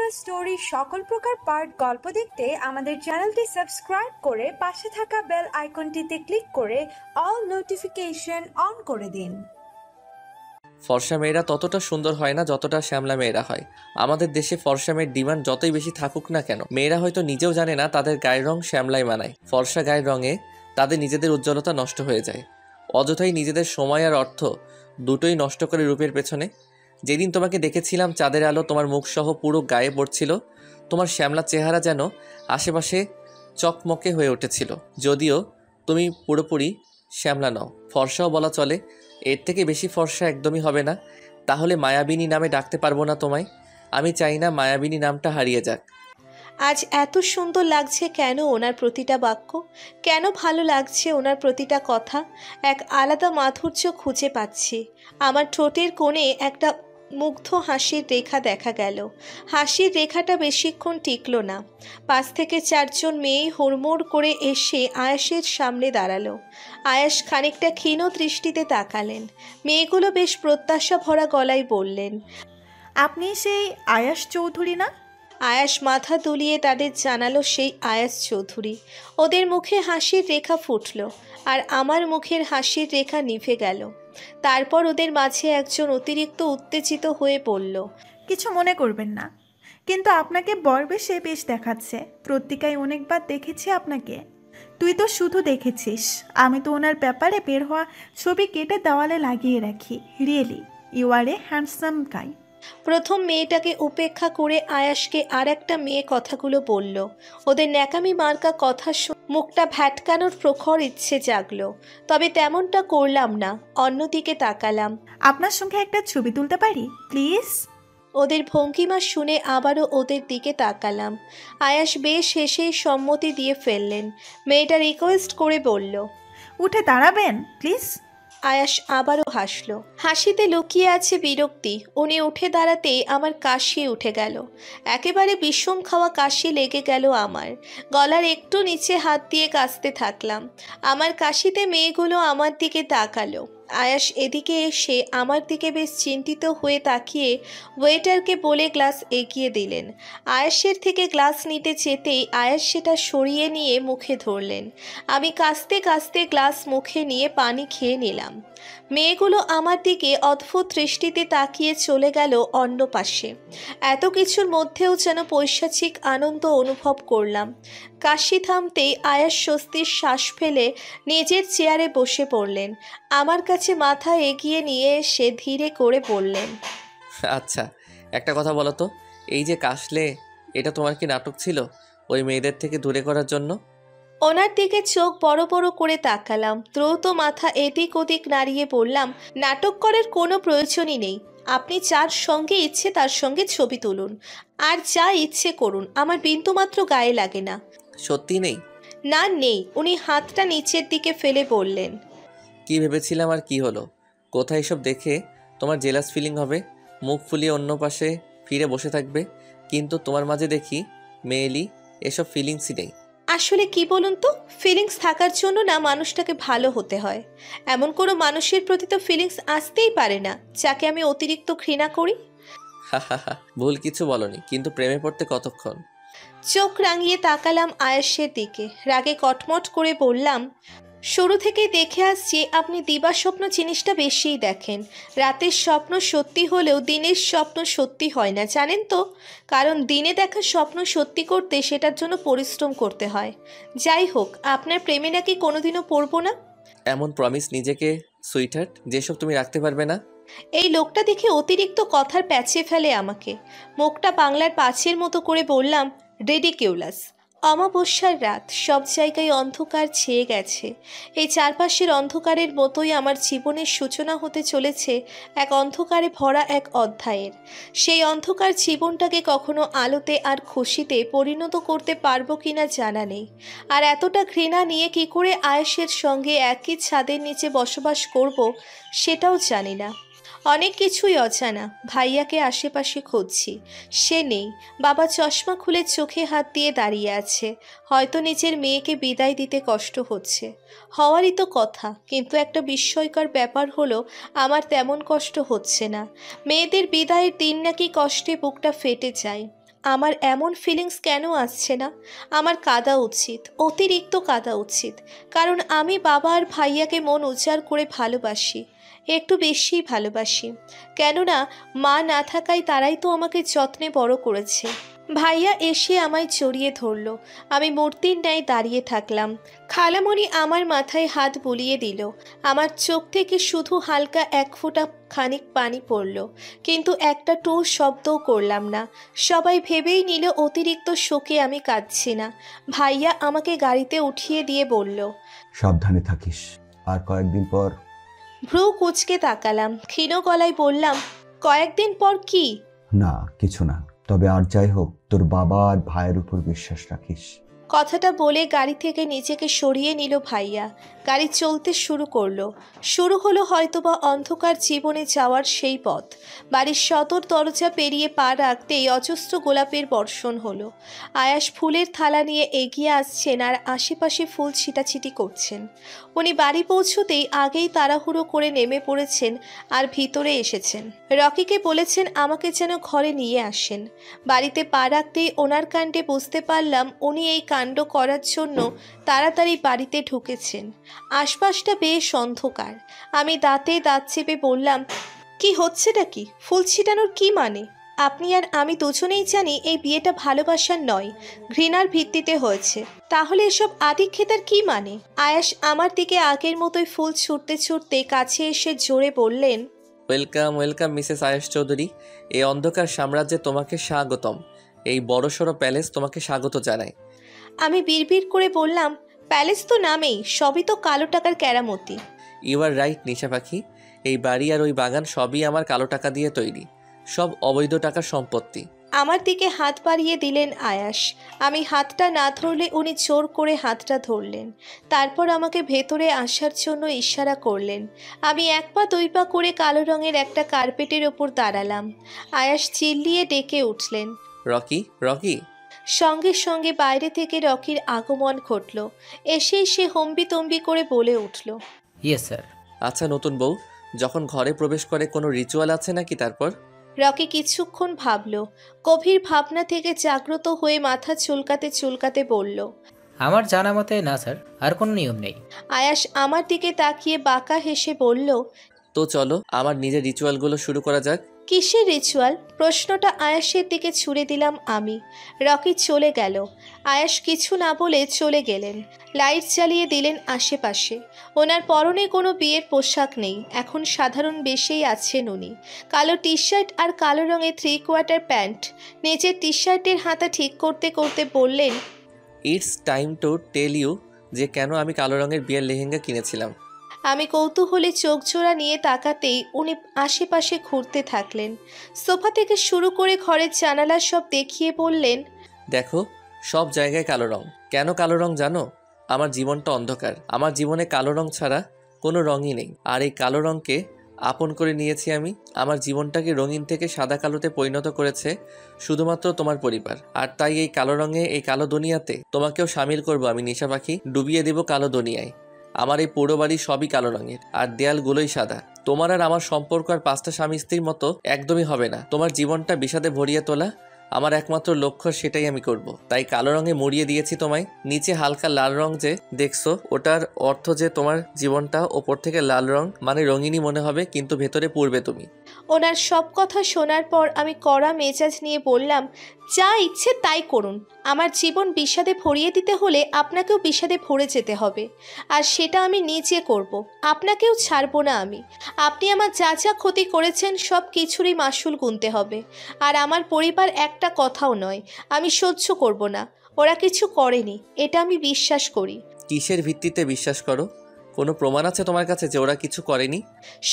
Motivational story সকল প্রকার part গল্প দেখতে আমাদের চ্যানেলটি সাবস্ক্রাইব করে পাশে থাকা বেল আইকনটিতে ক্লিক করে অল নোটিফিকেশন অন করে দিন। ফর্সা মেয়েরা ততটা সুন্দর হয় না যতটা শ্যামলা মেয়েরা হয়। আমাদের দেশে ফর্সা মেয়ের ডিমান্ড যতই বেশি থাকুক না কেন, মেয়েরা হয়তো নিজেও জানে না তাদের গায়ের রং শ্যামলাই মানায়। ফর্সা গায়ের রঙে তাদের নিজেদের উজ্জ্বলতা নষ্ট হয়ে যায়। অযথাই নিজেদের সময় আর অর্থ দুটোই নষ্ট করে রূপের পেছনে। যেদিন তোমাকে দেখেছিলাম চাঁদের আলো তোমার মুখসহ পুরো গায়ে পড়ছিল, তোমার শ্যামলা চেহারা যেন আশেপাশে চকমকে হয়ে উঠেছিল। যদিও তুমি পুরোপুরি শ্যামলা নও, ফর্সাও বলা চলে। এর থেকে বেশি ফর্সা একদমই হবে না, তাহলে মায়াবিনী নামে ডাকতে পারবো না তোমায়। আমি চাই না মায়াবিনী নামটা হারিয়ে যাক। আজ এত সুন্দর লাগছে কেন ওনার প্রতিটা বাক্য, কেন ভালো লাগছে ওনার প্রতিটা কথা। এক আলাদা মাধুর্য খুঁজে পাচ্ছি। আমার ঠোঁটের কোণে একটা মুগ্ধ হাসির রেখা দেখা গেল। হাসির রেখাটা বেশিক্ষণ টিকল না। 5 থেকে 4 জন মেয়ে হুড়মুড় করে এসে আয়াসের সামনে দাঁড়ালো। আয়াস খানিকটা ক্ষীণ দৃষ্টিতে তাকালেন। মেয়েগুলো বেশ প্রত্যাশা ভরা গলায় বললেন, আপনি সেই আয়াস চৌধুরী না? আয়াস মাথা দুলিয়ে তাদের জানালো সেই আয়াস চৌধুরী। ওদের মুখে হাসির রেখা ফুটল, আর আমার মুখের হাসির রেখা নিভে গেল। তারপর ওদের মাঝে একজন অতিরিক্ত উত্তেজিত হয়ে বলল, কিছু মনে করবেন না, কিন্তু আপনাকে বরবেশে বেশ দেখাচ্ছে। পত্রিকায় অনেকবার দেখেছি আপনাকে। তুই তো শুধু দেখেছিস, আমি তো ওনার ব্যাপারে বের হওয়া ছবি কেটে দেওয়ালে লাগিয়ে রাখি। Really you are a handsome guy. প্রথম মেয়েটাকে উপেক্ষা করে আয়াসকে আর একটা মেয়ে কথাগুলো বলল। ওদের ন্যাকামি মার্কা কথা মুখটা ভ্যাটকানোর প্রখর ইচ্ছে জাগলো, তবে তেমনটা করলাম না। অন্যদিকে তাকালাম। আপনার সঙ্গে একটা ছবি তুলতে পারি প্লিজ? ওদের ভঙ্গিমা শুনে আবারও ওদের দিকে তাকালাম। আয়াস বেশ হেসেই সম্মতি দিয়ে ফেললেন। মেয়েটা রিকোয়েস্ট করে বলল, উঠে দাঁড়াবেন প্লিজ। আয়াস আবারও হাসল। হাসিতে লুকিয়ে আছে বিরক্তি। উনি উঠে দাঁড়াতেই আমার কাশি উঠে গেল। একেবারে বিষম খাওয়া কাশি লেগে গেল আমার। গলার একটু নিচে হাত দিয়ে কাশতে থাকলাম। আমার কাশিতে মেয়েগুলো আমার দিকে তাকালো। আয়াস এদিকে এসে আমার দিকে বেশ চিন্তিত হয়ে তাকিয়ে ওয়েটারকে বলে গ্লাস এগিয়ে দিলেন। আয়াসের থেকে গ্লাস নিতে যেতেই আয়াস সেটা সরিয়ে নিয়ে মুখে ধরলেন। আমি কাশতে কাশতে গ্লাস মুখে নিয়ে পানি খেয়ে নিলাম। মেয়েগুলো আমার দিকে অদ্ভুত দৃষ্টিতে তাকিয়ে চলে গেল অন্য পাশে। এত কিছুর মধ্যেও যেন পৈশাচিক আনন্দ অনুভব করলাম। কাশি থামতেই আয়াস স্বস্তির শ্বাস ফেলে নিজের চেয়ারে বসে পড়লেন। আমার কাছে মাথা এগিয়ে নিয়ে এসে ধীরে করে বললেন, আচ্ছা, একটা কথা বলো তো, এই যে কাশলে, এটা তোমার কি নাটক ছিল ওই মেয়েদের থেকে দূরে করার জন্য? ওনার দিকে চোখ বড় বড় করে তাকালাম। দ্রুত মাথা এদিক ওদিক নাড়িয়ে বললাম, নাটক করার কোনো প্রয়োজনই নেই। আপনি যার সঙ্গে ইচ্ছে তার সঙ্গে ছবি তুলুন, আর যা ইচ্ছে করুন, আমার বিন্দুমাত্র গায়ে লাগে না। সত্যি নেই? না, নেই। উনি হাতটা নিচের দিকে ফেলে বললেন, কি ভেবেছিলাম আর কি হলো? কোথায় এসব দেখে তোমার জেলাস ফিলিং হবে, মুখ ফুলিয়ে অন্য পাশে ফিরে বসে থাকবে, কিন্তু তোমার মাঝে দেখি মেয়েলি এসব ফিলিংসই নেই। আসলে কি বলুন তো, ফিলিংস থাকার জন্য না মানুষটাকে ভালো হতে হয়। এমন কোনো মানুষের প্রতি তো ফিলিংস আসতেই পারে না যাকে আমি অতিরিক্ত ঘৃণা করি। ভুল কিছু বলনি, কিন্তু প্রেমে পড়তে কতক্ষণ? চোখ রাঙিয়ে তাকালাম আয়েশের দিকে। রাগে কটমট করে বললাম, শুরু থেকেই দেখে আসছি আপনি দিবাস্বপ্ন জিনিসটা বেশিই দেখেন। রাতের স্বপ্ন সত্যি হলেও দিনের স্বপ্ন সত্যি হয় না, জানেন তো? কারণ দিনে দেখা স্বপ্ন সত্যি করতে সেটার জন্য পরিশ্রম করতে হয়। যাই হোক, আপনার প্রেমে নাকি কোনোদিনও পড়ব না। এমন প্রমিস নিজেকে সুইটহার্ট যেসব তুমি রাখতে পারবে না। এই লোকটা দেখে অতিরিক্ত কথার প্যাচে ফেলে আমাকে। মুখটা বাংলার পাঁচের মতো করে বললাম, রেডিকিউলাস। অমাবস্যার রাত, সব জায়গায় অন্ধকার ছেয়ে গেছে। এই চারপাশের অন্ধকারের মতোই আমার জীবনের সূচনা হতে চলেছে এক অন্ধকারে ভরা এক অধ্যায়ের। সেই অন্ধকার জীবনটাকে কখনো আলোতে আর খুশিতে পরিণত করতে পারবো কিনা জানা নেই। আর এতটা ঘৃণা নিয়ে কি করে আয়েশের সঙ্গে একই ছাদের নিচে বসবাস করব সেটাও জানি না। অনেক কিছুই অজানা। ভাইয়াকে আশেপাশে খুঁজছি, সে নেই। বাবা চশমা খুলে চোখে হাত দিয়ে দাঁড়িয়ে আছে। হয়তো নিজের মেয়েকে বিদায় দিতে কষ্ট হচ্ছে। হওয়ারই তো কথা, কিন্তু একটা বিস্ময়কর ব্যাপার হলো আমার তেমন কষ্ট হচ্ছে না। মেয়েদের বিদায়ের দিন নাকি কষ্টে বুকটা ফেটে যায়। আমার এমন ফিলিংস কেন আসছে না? আমার কাঁদা উচিত, অতিরিক্ত কাঁদা উচিত, কারণ আমি বাবা আর ভাইয়াকে মন উজাড় করে ভালোবাসি, একটু বেশিই ভালোবাসি। কেননা মা না থাকায় তারাই তো আমাকে যত্নে বড় করেছে। ভাইয়া এসে আমায় জড়িয়ে ধরলো। আমি মূর্তির ন্যায় দাঁড়িয়ে থাকলাম। খালামণি আমার মাথায় হাত বুলিয়ে দিল। আমার চোখ থেকে শুধু হালকা এক ফোঁটা খানিক পানি পড়ল, কিন্তু একটা টু শব্দও করলাম না। সবাই ভেবেই নিল অতিরিক্ত শোকে আমি কাঁদছি না। ভাইয়া আমাকে গাড়িতে উঠিয়ে দিয়ে বলল, সাবধানে থাকিস, আর কয়েকদিন পর। ভ্রু কুঁচকে তাকালাম, ক্ষীণ গলায় বললাম, কয়েকদিন পর কি? না, কিছু না, তবে আর যাই হোক তোর বাবা আর ভাইয়ের উপর বিশ্বাস রাখিস। কথাটা বলে গাড়ি থেকে নিজেকে সরিয়ে নিল ভাইয়া। গাড়ি চলতে শুরু করলো। শুরু হলো হয়তোবা অন্ধকার জীবনে যাওয়ার সেই পথ। বাড়ির সদর দরজা পেরিয়ে পা রাখতেই অজস্র গোলাপের বর্ষণ হলো। আয়াস ফুলের থালা নিয়ে এগিয়ে আসছেন আর আশেপাশে ফুল ছিটাছিটি করছেন। উনি বাড়ি পৌঁছতেই আগেই তাড়াহুড়ো করে নেমে পড়েছেন আর ভিতরে এসেছেন। রকিকে বলেছেন আমাকে যেন ঘরে নিয়ে আসেন। বাড়িতে পা রাখতেই ওনার কাণ্ডে বুঝতে পারলাম উনি এই কাণ্ড করার জন্য তাড়াতাড়ি বাড়িতে ঢুকেছেন। আশপাশটা বেশ অন্ধকার। আমি দাঁতে দাঁত চেপে বললাম, কি হচ্ছেটা কি? ফুল ছিটানোর কি মানে? আপনি আর আমি দুজনেই জানি এই বিয়েটা ভালোবাসার নয়, ঘৃণার ভিত্তিতে হয়েছে। তাহলে এসব আদিক্ষেতার কি মানে? আয়াস আমার দিকে আগের মতোই ফুল ছুটতে ছুটতে কাছে এসে জোরে বললেন, ওয়েলকাম ওয়েলকাম মিসেস আয়েশ চৌধুরী। এই অন্ধকার সাম্রাজ্যে তোমাকে স্বাগতম। এই বড়সড় প্যালেস তোমাকে স্বাগত জানায়। আমি বিড়বিড় করে বললাম, প্যালেস তো নামেই, সবই তো কালো টাকার কেরামতি। ইউ আর রাইট নিশা পাখি। এই বাড়ি আর ওই বাগান সবই আমার কালো টাকা দিয়ে তৈরি, সব অবৈধ টাকার সম্পত্তি। আমার দিকে হাত বাড়িয়ে দিলেন আয়াস। আমি হাতটা না ধরলে উনি জোর করে হাতটা ধরলেন। তারপর আমাকে ভেতরে আসার জন্য ইশারা করলেন। আমি এক পা দুই পা করে কালো রঙের একটা কার্পেটের ওপর দাঁড়ালাম। আয়াস চিল্লিয়ে ডেকে উঠলেন, রকি রকি। সঙ্গে সঙ্গে বাইরে থেকে রকির আগমন ঘটল। এসেই সে হম্বিতম্বি করে বলে উঠল, ইয়েস স্যার। আচ্ছা নতুন বউ যখন ঘরে প্রবেশ করে কোনো রিচুয়াল আছে নাকি? তারপর রকি কিছুক্ষণ ভাবল, গভীর ভাবনা থেকে জাগ্রত হয়ে মাথা চুলকাতে চুলকাতে বলল, আমার জানা মতে না স্যার, আর কোনো নিয়ম নেই। আয়াস আমার দিকে তাকিয়ে বাঁকা হেসে বলল, তো চলো আমার নিজের রিচুয়ালগুলো শুরু করা যাক। কিসের রিচুয়াল? প্রশ্নটা আয়াসের দিকে ছুড়ে দিলাম আমি। রকি চলে গেল। আয়াস কিছু না বলে চলে গেলেন। লাইট জ্বালিয়ে দিলেন আশেপাশে। ওনার পরনে কোনো বিয়ের পোশাক নেই, এখন সাধারণ বেশেই আছেন উনি। কালো টি শার্ট আর কালো রঙের 3/4 প্যান্ট। নিজের টি শার্টের হাতা ঠিক করতে করতে বললেন, it's time to tell you যে কেন আমি কালো রঙের বিয়ের লেহেঙ্গা কিনেছিলাম। আমি কৌতূহলে চোখ জোড়া নিয়ে তাকাতেই উনি আশেপাশে ঘুরতে থাকলেন। সোফা থেকে শুরু করে ঘরের জানালা সব দেখিয়ে বললেন, দেখো সব জায়গায় কালো রং। কেন কালো রং জানো? আমার জীবনটা অন্ধকার, আমার জীবনে কালো রং ছাড়া কোনো রঙই নেই। আর এই কালো রঙকে আপন করে নিয়েছি আমি। আমার জীবনটাকে রঙিন থেকে সাদা কালোতে পরিণত করেছে শুধুমাত্র তোমার পরিবার। আর তাই এই কালো রঙে, এই কালো দুনিয়াতে তোমাকেও সামিল করব আমি নিশা পাখি। ডুবিয়ে দেব কালো দুনিয়ায়। আমার এই পুরো বাড়ি সবই কালো রঙের, আর দেয়ালগুলোই সাদা। তোমার আর আমার সম্পর্ক আর 5টা স্বামী স্ত্রীর মতো একদমই হবে না। তোমার জীবনটা বিষাদে ভরিয়ে তোলা আমার একমাত্র লক্ষ্য, সেটাই আমি করব। তাই কালো রঙে মুড়িয়ে দিয়েছি তোমায়। নিচে হালকা লাল রং যে দেখছো, ওটার অর্থ যে তোমার জীবনটা ওপর থেকে লাল রং মানে রঙিনই মনে হবে, কিন্তু ভেতরে পূর্বে তুমি। ওনার সব কথা শোনার পর আমি কড়া মেজাজ নিয়ে বললাম, যা ইচ্ছে তাই করুন। আমার জীবন বিষাদে ভরিয়ে দিতে হলে আপনাকেও বিষাদে ভরে যেতে হবে, আর সেটা আমি নিজে করব। আপনাকেও ছাড়বো না আমি। আপনি আমার যা যা ক্ষতি করেছেন সব কিছুরই মাসুল গুনতে হবে। আর আমার পরিবার একটা কথাও নয়, আমি সহ্য করব না। ওরা কিছু করেনি, এটা আমি বিশ্বাস করি। কিসের ভিত্তিতে বিশ্বাস করো? কোনো প্রমাণ আছে তোমার কাছে যে ওরা কিছু করেনি?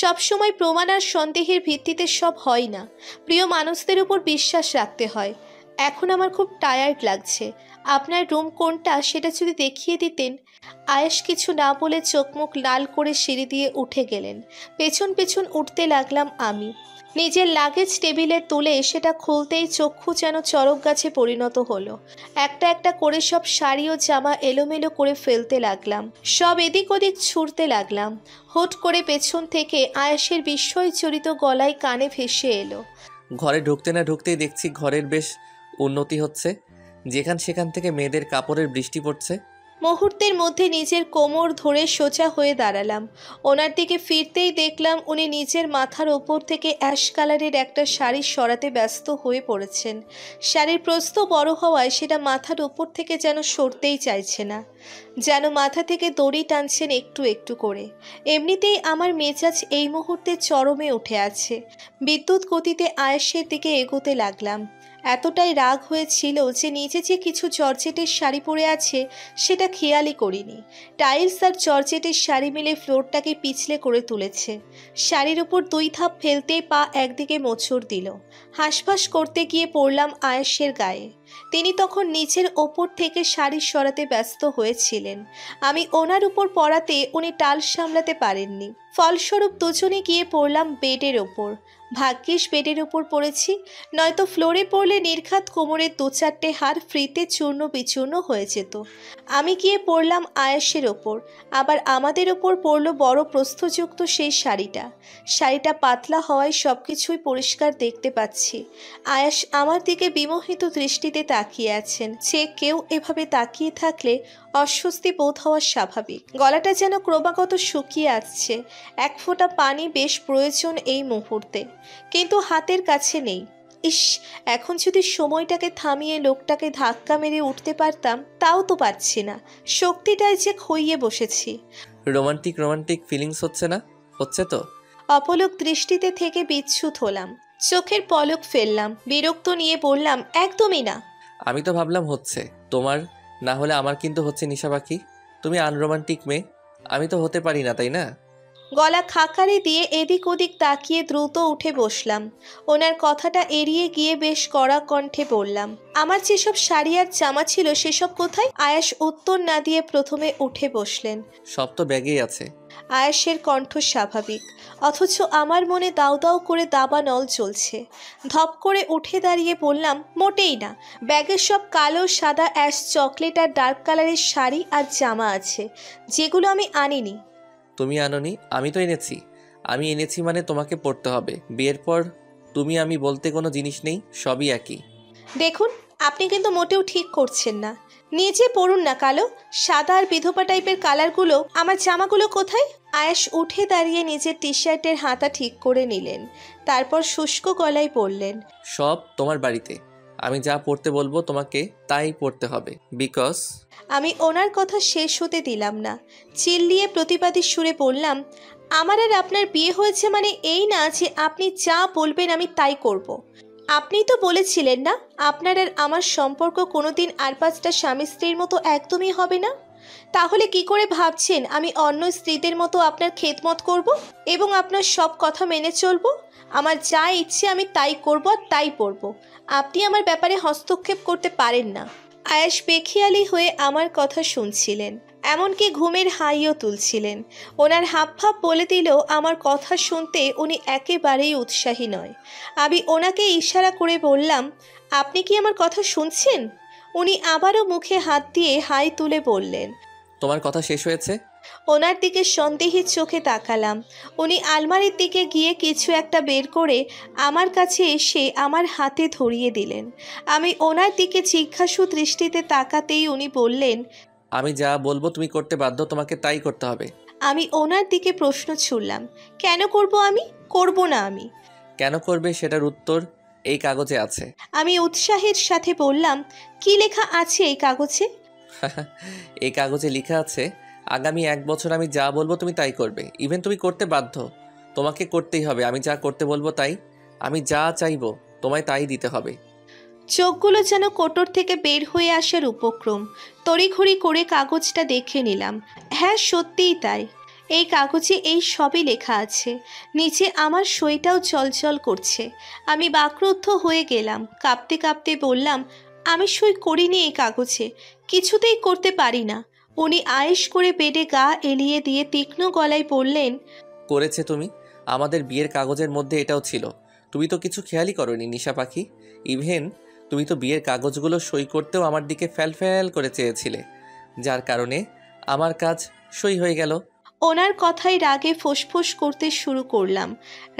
সবসময় প্রমাণ আর সন্দেহের ভিত্তিতে সব হয় না। প্রিয় মানুষদের উপর বিশ্বাস রাখতে হয়। এখন আমার খুব টায়ার্ড লাগছে। আপনার রুম কোনটা সেটা যদি দেখিয়ে দিতেন। আয়েশ কিছু না বলে চোখ মুখ লাল করে সিঁড়ি দিয়ে উঠে গেলেন। পেছন পেছন উঠতে লাগলাম আমি। নিজের লাগেজ টেবিলে তুলে সেটা খুলতেই চক্ষু যেন চড়ক গাছে পরিণত হলো। একটা একটা করে সব শাড়ি ও জামা এলোমেলো করে ফেলতে লাগলাম, সব এদিক ওদিক ছুঁড়তে লাগলাম। হুট করে পেছন থেকে আয়েশের বিস্ময়জড়িত গলায় কানে ভেসে এলো, ঘরে ঢুকতে না ঢুকতেই দেখছি ঘরের বেশ উন্নতি হচ্ছে, যেখান সেখান থেকে মেয়েদের কাপড়ের বৃষ্টি পড়ছে। মুহূর্তের মধ্যে নিজের কোমর ধরে সোজা হয়ে দাঁড়ালাম। ওনার দিকে ফিরতেই দেখলাম উনি নিজের মাথার ওপর থেকে অ্যাশ কালারের একটা শাড়ি সরাতে ব্যস্ত হয়ে পড়েছেন। শাড়ির প্রস্থ বড় হওয়ায় সেটা মাথার ওপর থেকে যেন সরতেই চাইছে না, যেন মাথা থেকে দড়ি টানছেন একটু একটু করে। এমনিতেই আমার মেজাজ এই মুহূর্তে চরমে উঠে আছে। বিদ্যুৎ গতিতে আয়েশের দিকে এগোতে লাগলাম। এতটাই রাগ হয়েছিল যে নিজে যে কিছু জর্জেটের শাড়ি পরে আছে সেটা খেয়ালই করিনি। টাইলস আর জর্জেটের শাড়ি মিলে ফ্লোরটাকে পিছলে করে তুলেছে। শাড়ির উপর 2 ধাপ ফেলতেই পা একদিকে মোচড় দিল। হাঁসফাঁস করতে গিয়ে পড়লাম আয়েশের গায়ে। তিনি তখন নিচের ওপর থেকে শাড়ি সরাতে ব্যস্ত হয়েছিলেন। আমি ওনার উপর পড়াতে উনি টাল সামলাতে পারেননি। ফলস্বরূপ দুজনে গিয়ে পড়লাম বেডের ওপর। ভাগ্যিস বেডের ওপর পড়েছি, নয়তো ফ্লোরে পড়লে নির্ঘাত কোমরের 2-4টে হাড় ফ্রিতে চূর্ণ বিচূর্ণ হয়ে যেত। আমি গিয়ে পড়লাম আয়েশের ওপর, আবার আমাদের ওপর পড়ল বড় প্রস্থযুক্ত সেই শাড়িটা। শাড়িটা পাতলা হওয়ায় সব কিছুই পরিষ্কার দেখতে পাচ্ছি। আয়েশ আমার দিকে বিমোহিত দৃষ্টিতে তাকিয়ে আছেন। যে কেউ এভাবে তাকিয়ে থাকলে অস্বস্তি বোধ হওয়া স্বাভাবিক। গলাটা যেন ক্রমাগত শুকিয়ে আসছে। এক ফোঁটা পানি বেশ প্রয়োজন এই মুহূর্তে, কিন্তু হাতের কাছে নেই। ইস, এখন যদি সময়টাকে থামিয়ে লোকটাকে ধাক্কা মেরে উঠতে পারতাম, তাও তো পারছি না। শক্তিটায় যে খইয়ে বসেছি। রোমান্টিক রোমান্টিক ফিলিংস হচ্ছে না? হচ্ছে তো। অপলক দৃষ্টিতে থেকে বিচ্ছুত হলাম। চোখের পলক ফেললাম। বিরক্ত নিয়ে বললাম, একদমই না। আমি তো ভাবলাম হচ্ছে। তোমার না হলে আমার কিন্তু হচ্ছে নিশা পাখি। তুমি আনরোমান্টিক মেয়ে, আমি তো হতে পারি না, তাই না? গলা খাকারি দিয়ে এদিক ওদিক তাকিয়ে দ্রুত উঠে বসলাম। ওনার কথাটা এড়িয়ে গিয়ে বেশ কড়া কণ্ঠে বললাম, আমার যেসব শাড়ি আর জামা ছিল সেসব কোথায়? আয়েশ উত্তর না দিয়ে প্রথমে উঠে বসলেন। সব তো ব্যাগেই আছে। আয়েশের কণ্ঠ স্বাভাবিক, অথচ আমার মনে দাউ দাউ করে দাবানল চলছে। ধপ করে উঠে দাঁড়িয়ে বললাম, মোটেই না। ব্যাগের সব কালো, সাদা, অ্যাশ, চকলেট আর ডার্ক কালারের শাড়ি আর জামা আছে, যেগুলো আমি আনিনি। তুমি আনোনি? আমি তো এনেছি। আমি এনেছি মানে তোমাকে পড়তে হবে। বিয়ের পর তুমি আমি বলতে কোনো জিনিস নেই, সবই একই। দেখুন, আপনি কিন্তু মোটেও ঠিক করছেন না। নিজে পড়ুন না কালো, সাদা আর বিধবা টাইপের কালারগুলো। আমার জামাগুলো কোথায়? আয়েশ উঠে দাঁড়িয়ে নিজের টি শার্টের হাতা ঠিক করে নিলেন। তারপর শুষ্ক গলায় বললেন, সব তোমার বাড়িতে। আমি যা পড়তে বলবো তোমাকে তাই পড়তে হবে, বিকজ। আমি ওনার কথা শেষ হতে দিলাম না। চিল্লিয়ে প্রতিবাদী সুরে বললাম, আমার আর আপনার বিয়ে হয়েছে মানে এই না যে আপনি যা বলবেন আমি তাই করব। আপনি তো বলেছিলেন না, আপনার আর আমার সম্পর্ক কোনোদিন আর 5টা স্বামী স্ত্রীর মতো একদমই হবে না? তাহলে কি করে ভাবছেন আমি অন্য স্ত্রীদের মতো আপনার খেদমত করব এবং আপনার সব কথা মেনে চলব? আমার যা ইচ্ছে আমি তাই করব আর তাই পড়ব। আপনি আমার ব্যাপারে হস্তক্ষেপ করতে পারেন না। আয়েশ বেখিয়ালি হয়ে আমার কথা শুনছিলেন, এমনকি ঘুমের হাইও তুলছিলেন। ওনার হাবভাব বলে দিল আমার কথা শুনতে উনি একেবারেই উৎসাহী নয়। আমি ওনাকে ইশারা করে বললাম, আপনি কি আমার কথা শুনছেন? উনি আবারও মুখে হাত দিয়ে হাই তুলে বললেন, তোমার কথা শেষ হয়েছে? ওনার দিকে সন্দেহের চোখে তাকালাম। উনি আলমারির দিকে গিয়ে কিছু একটা বের করে আমার কাছে এসে আমার হাতে ধরিয়ে দিলেন। আমি ওনার দিকে জিজ্ঞাসু দৃষ্টিতে তাকাতেই উনি বললেন, আমি যা বলবো তুমি করতে বাধ্য, তোমাকে তাই করতে হবে। আমি ওনার দিকে প্রশ্ন ছুড়লাম, কেন করব? আমি করব না। আমি কেন করবে সেটার উত্তর এই কাগজে আছে। আমি উৎসাহের সাথে বললাম, কি লেখা আছে এই কাগজে? এই কাগজে লেখা আছে আগামী 1 বছর আমি যা বলবো তুমি তাই করবে। ইভেন তুমি করতে বাধ্য, তোমাকে করতেই হবে। আমি যা করতে বলবো তাই, আমি যা চাইবো তোমায় তাই দিতে হবে। চোখগুলো যেন কোটর থেকে বের হয়ে আসার উপক্রম। তড়িঘড়ি করে কাগজটা দেখে নিলাম। হ্যাঁ, সত্যিই তাই। এই কাগজে এই সবই লেখা আছে। নিচে আমার সইটাও চলচল করছে। আমি বাকরুদ্ধ হয়ে গেলাম। কাঁপতে কাঁপতে বললাম, আমি সই করিনি এই কাগজে, কিছুতেই করতে পারি না। উনি আয়েশ করে বেডে গা এলিয়ে দিয়ে তীক্ষ্ণ গলায় বললেন, করেছে তুমি। আমাদের বিয়ের কাগজের মধ্যে এটাও ছিল। তুমি তো কিছু খেয়ালই করোনি নিশা পাখি। ইভেন তুমি তো বিয়ের কাগজগুলো সই করতেও আমার দিকে ফ্যাল ফ্যাল করে চেয়েছিলে, যার কারণে আমার কাজ সই হয়ে গেল। ওনার কথায় রাগে ফোঁসফোঁস করতে শুরু করলাম।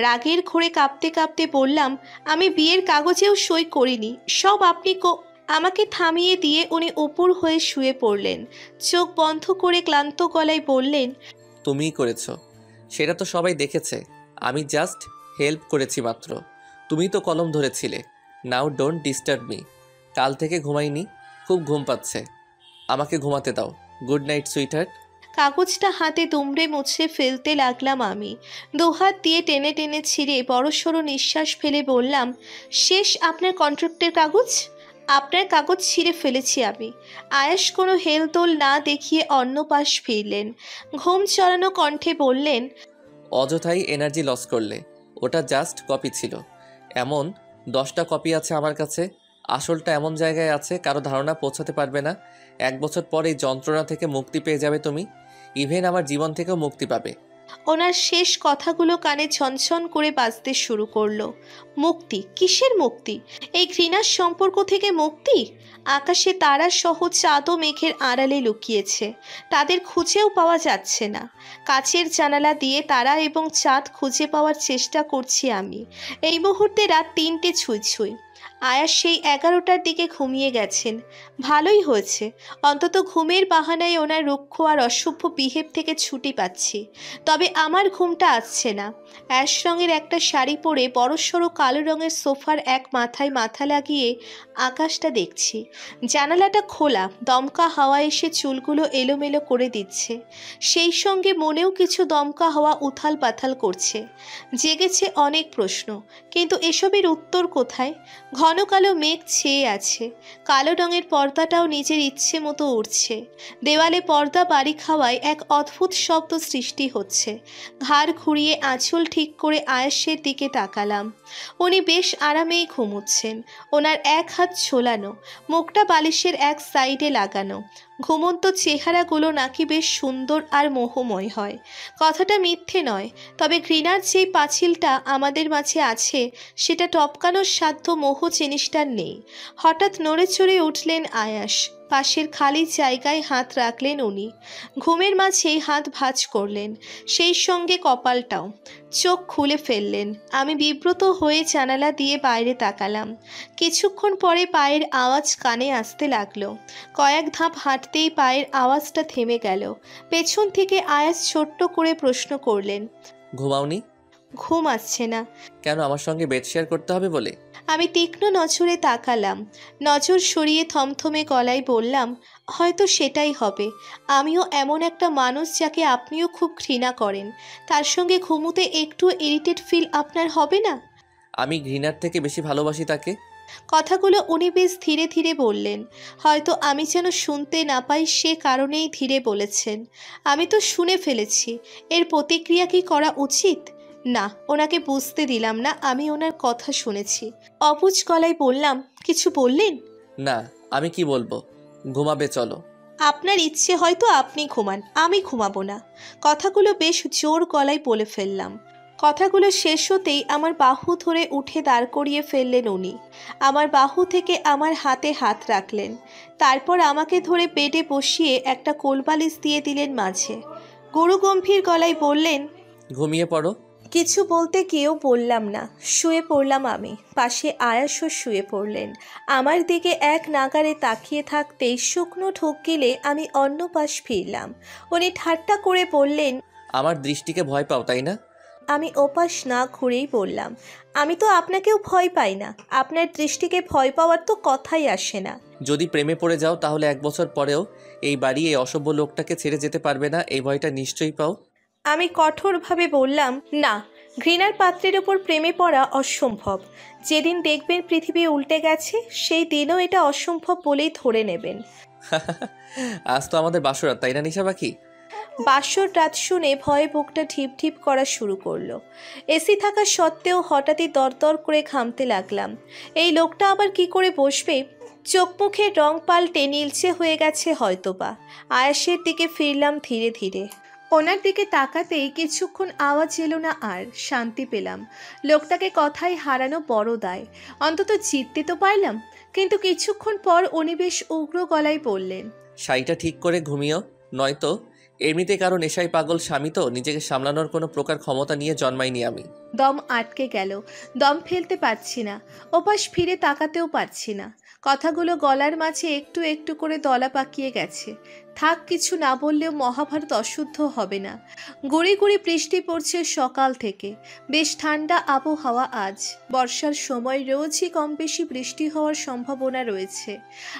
রাগের ঘোরে কাঁপতে কাঁপতে বললাম, আমি বিয়ের কাগজেও সই করিনি, সব আপনি আমাকে থামিয়ে দিয়ে উনি উপর হয়ে শুয়ে পড়লেন। চোখ বন্ধ করে ক্লান্ত গলায় বললেন, তুমিই করেছো, সেটা তো সবাই দেখেছে। আমি জাস্ট হেল্প করেছি মাত্র। তুমি তো কলম ধরেছিলে। Now don't disturb me. কাল থেকে ঘুমাইনি, খুব ঘুম পাচ্ছে। আমাকে ঘুমাতে দাও। Good night sweetheart. কাগজটা হাতে দুমড়ে মুছড়ে ফেলতে লাগলাম আমি। দুহাত দিয়ে টেনে টেনে ছিঁড়ে বড়সড় নিঃশ্বাস ফেলে বললাম, শেষ আপনার কন্ট্রাক্টের কাগজ? আপনার কাগজ ছিঁড়ে ফেলেছি আমি। আয়েশ কোনো হেলদোল না দেখিয়ে অন্য পাশ ফিরলেন। ঘুম চড়ানো কণ্ঠে বললেন, অযথাই এনার্জি লস করলে। ওটা জাস্ট কপি ছিল। এমন 10টা কপি আছে আমার কাছে। আসলটা এমন জায়গায় আছে কারো ধারণা পৌঁছাতে পারবে না। 1 বছর পর এই যন্ত্রণা থেকে মুক্তি পেয়ে যাবে তুমি। ইভেন আমার জীবন থেকেও মুক্তি পাবে। ওনার শেষ কথাগুলো কানে ঝনঝন করে বাজতে শুরু করলো। মুক্তি? কিসের মুক্তি? এই ঘৃণার সম্পর্ক থেকে মুক্তি? আকাশে তারা সহ চাঁদ ও মেঘের আড়ালে লুকিয়েছে, তাদের খুঁজেও পাওয়া যাচ্ছে না। কাচের জানালা দিয়ে তারা এবং চাঁদ খুঁজে পাওয়ার চেষ্টা করছি আমি। এই মুহূর্তে রাত 3টে ছুঁই ছুঁই। আয়াস সেই 11টার দিকে ঘুমিয়ে গেছেন। ভালোই হয়েছে, অন্তত ঘুমের বাহানায় ওনার রুক্ষ আর অসভ্য বিহেভ থেকে ছুটি পাচ্ছি। তবে আমার ঘুমটা আসছে না। অ্যাশ রঙের একটা শাড়ি পরে বড়সড় কালো রঙের সোফার এক মাথায় মাথা লাগিয়ে আকাশটা দেখছি। জানালাটা খোলা, দমকা হাওয়া এসে চুলগুলো এলোমেলো করে দিচ্ছে। সেই সঙ্গে মনেও কিছু দমকা হাওয়া উথাল পাথাল করছে। জেগেছে অনেক প্রশ্ন, কিন্তু এসবের উত্তর কোথায়? ঘন কালো মেঘ ছেয়ে আছে, কালো রঙের পর্দাটাও নিজের ইচ্ছে মতো উড়ছে। দেওয়ালে পর্দা বাড়ি খাওয়ায় এক অদ্ভুত শব্দ সৃষ্টি হচ্ছে। ঘাড় ঘুরিয়ে আঁচল ঠিক করে আয়েশের দিকে তাকালাম। উনি বেশ আরামেই ঘুমোচ্ছেন। ওনার এক হাত ঝোলানো, মুখটা বালিশের এক সাইডে লাগানো। ঘুমন্ত চেহারাগুলো নাকি বেশ সুন্দর আর মোহময় হয়। কথাটা মিথ্যে নয়, তবে ঘৃণার যেই পাঁচিলটা আমাদের মাঝে আছে সেটা টপকানোর সাধ্য মোহ জিনিসটার নেই। হঠাৎ নড়ে চড়ে উঠলেন আয়াস। পাশের খালি জায়গায় হাত রাখলেন উনি। ঘুমের মাঝেই হাত ভাঁজ করলেন, সেই সঙ্গে কপালটাও। চোখ খুলে ফেললেন। আমি বিব্রত হয়ে জানালা দিয়ে বাইরে তাকালাম। কিছুক্ষণ পরে পায়ের আওয়াজ কানে আসতে লাগলো। কয়েক ধাপ হাঁটতেই পায়ের আওয়াজটা থেমে গেল। পেছন থেকে আয়াস ছোট্ট করে প্রশ্ন করলেন, ঘুমাওনি? ঘুম আসছে না। কেন, আমার সঙ্গে বেড শেয়ার করতে হবে বলে? আমি তীক্ষ্ণ নজরে তাকালাম। নজর সরিয়ে থমথমে গলায় বললাম, হয়তো সেটাই হবে। আমিও এমন একটা মানুষ যাকে আপনিও খুব ঘৃণা করেন, তার সঙ্গে ঘুমোতে একটু ইরিটেট ফিল আপনার হবে না? আমি ঘৃণার থেকে বেশি ভালোবাসি তাকে। কথাগুলো উনি বেশ ধীরে ধীরে বললেন। হয়তো আমি যেন শুনতে না পাই সে কারণেই ধীরে বলেছেন। আমি তো শুনে ফেলেছি। এর প্রতিক্রিয়া কি করা উচিত? না, ওনাকে বুঝতে দিলাম না আমি ওনার কথা শুনেছি। অবুঝ গলায় বললাম, কিছু বললেন? না, আমি কি বলবো? ঘুমাবে চলো। আপনার ইচ্ছে হয়তো আপনি ঘুমান, আমি ঘুমাবো না। কথাগুলো বেশ জোর গলায় বলে ফেললাম। কথাগুলো শেষ হতেই আমার বাহু ধরে উঠে দাঁড় করিয়ে ফেললেন উনি। আমার বাহু থেকে আমার হাতে হাত রাখলেন। তারপর আমাকে ধরে বেডে বসিয়ে একটা কোলবালিশ দিয়ে দিলেন মাঝে। গুরুগম্ভীর গলায় বললেন, ঘুমিয়ে পড়ো। কিছু বলতে গিয়েও বললাম না। শুয়ে পড়লাম আমি। পাশে আয়াসও শুয়ে পড়লেন। আমার দিকে এক নাগারে তাকিয়ে থাকতেই শুকনো ঢোক গিলে আমি অন্য পাশ ফিরলাম। উনি ঠাট্টা করে বললেন, আমার দৃষ্টিকে ভয় পাও তাই না? আমি ওপাশ না ঘুরেই বললাম, আমি তো আপনাকেও ভয় পাই না। আপনার দৃষ্টিকে ভয় পাওয়ার তো কথাই আসে না। যদি প্রেমে পড়ে যাও তাহলে 1 বছর পরেও এই বাড়ি এই অসভ্য লোকটাকে ছেড়ে যেতে পারবে না, এই ভয়টা নিশ্চয়ই পাও। আমি কঠোরভাবে বললাম, না, ঘৃণার পাত্রের ওপর প্রেমে পড়া অসম্ভব। যেদিন দেখবেন পৃথিবী উল্টে গেছে সেই দিনও এটা অসম্ভব বলেই ধরে নেবেন। আজ তো আমাদের বাসরাত, তাই না নিশা পাখি? বাসর রাত শুনে ভয়ে বুকটা ঢিপ ঢিপ করা শুরু করলো। এসি থাকা সত্ত্বেও হঠাৎই দরদর করে ঘামতে লাগলাম। এই লোকটা আবার কি করে বসবে? চোখ মুখের রং পাল্টে নীলচে হয়ে গেছে হয়তোবা। আয়াসের দিকে ফিরলাম ধীরে ধীরে। ওনার দিকে তাকাতেই কিছুক্ষণ আওয়াজ এলো না, আর শান্তি পেলাম। লোকটাকে কথায় হারানো বড় দায়, অন্তত জিততে তো পারলাম। কিন্তু কিছুক্ষণ পর উনি বেশ উগ্র গলায় বললেন, শাড়িটা ঠিক করে ঘুমিও, নয়তো এমনিতে কারণ নেশাই পাগল স্বামী তো, নিজেকে সামলানোর কোনো প্রকার ক্ষমতা নিয়ে জন্মাইনি আমি। দম আটকে গেল, দম ফেলতে পারছি না, ওপাশ ফিরে তাকাতেও পারছি না। কথাগুলো গলার মাঝে একটু একটু করে দলা পাকিয়ে গেছে। থাক, কিছু না বললেও মহাভারত অশুদ্ধ হবে না। গুঁড়ি গুঁড়ি বৃষ্টি পড়ছে সকাল থেকে। বেশ ঠান্ডা আবহাওয়া আজ। বর্ষার সময় রোজই কম বেশি বৃষ্টি হওয়ার সম্ভাবনা রয়েছে।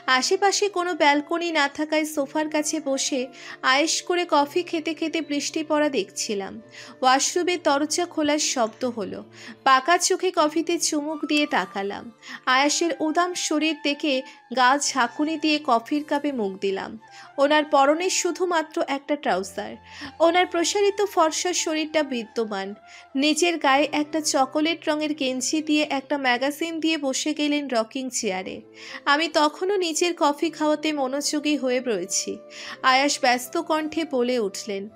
আশেপাশে কোনো ব্যালকনি না থাকায় সোফার কাছে বসে আয়েশ করে কফি খেতে খেতে বৃষ্টি পড়া দেখছিলাম। ওয়াশরুমের দরজা খোলার শব্দ হলো। পাকা চোখে কফিতে চুমুক দিয়ে তাকালাম। আয়াসের উদাম শরীর দেখে গা ঝাঁকুনি দিয়ে কফির কাপে মুখ দিলাম। ওনার পরনে শুধুমাত্র একটা ট্রাউজার। ওনার প্রসারিত ফর্সা শরীরটা বিদ্যমান। নিজের গায়ে একটা চকোলেট রঙের গেঞ্জি দিয়ে একটা ম্যাগাজিন দিয়ে বসে গেলেন রকিং চেয়ারে। আমি তখনও নিজের কফি খাওয়াতে মনোযোগী হয়ে রয়েছি। আয়াস ব্যস্ত কণ্ঠে বলে উঠলেন,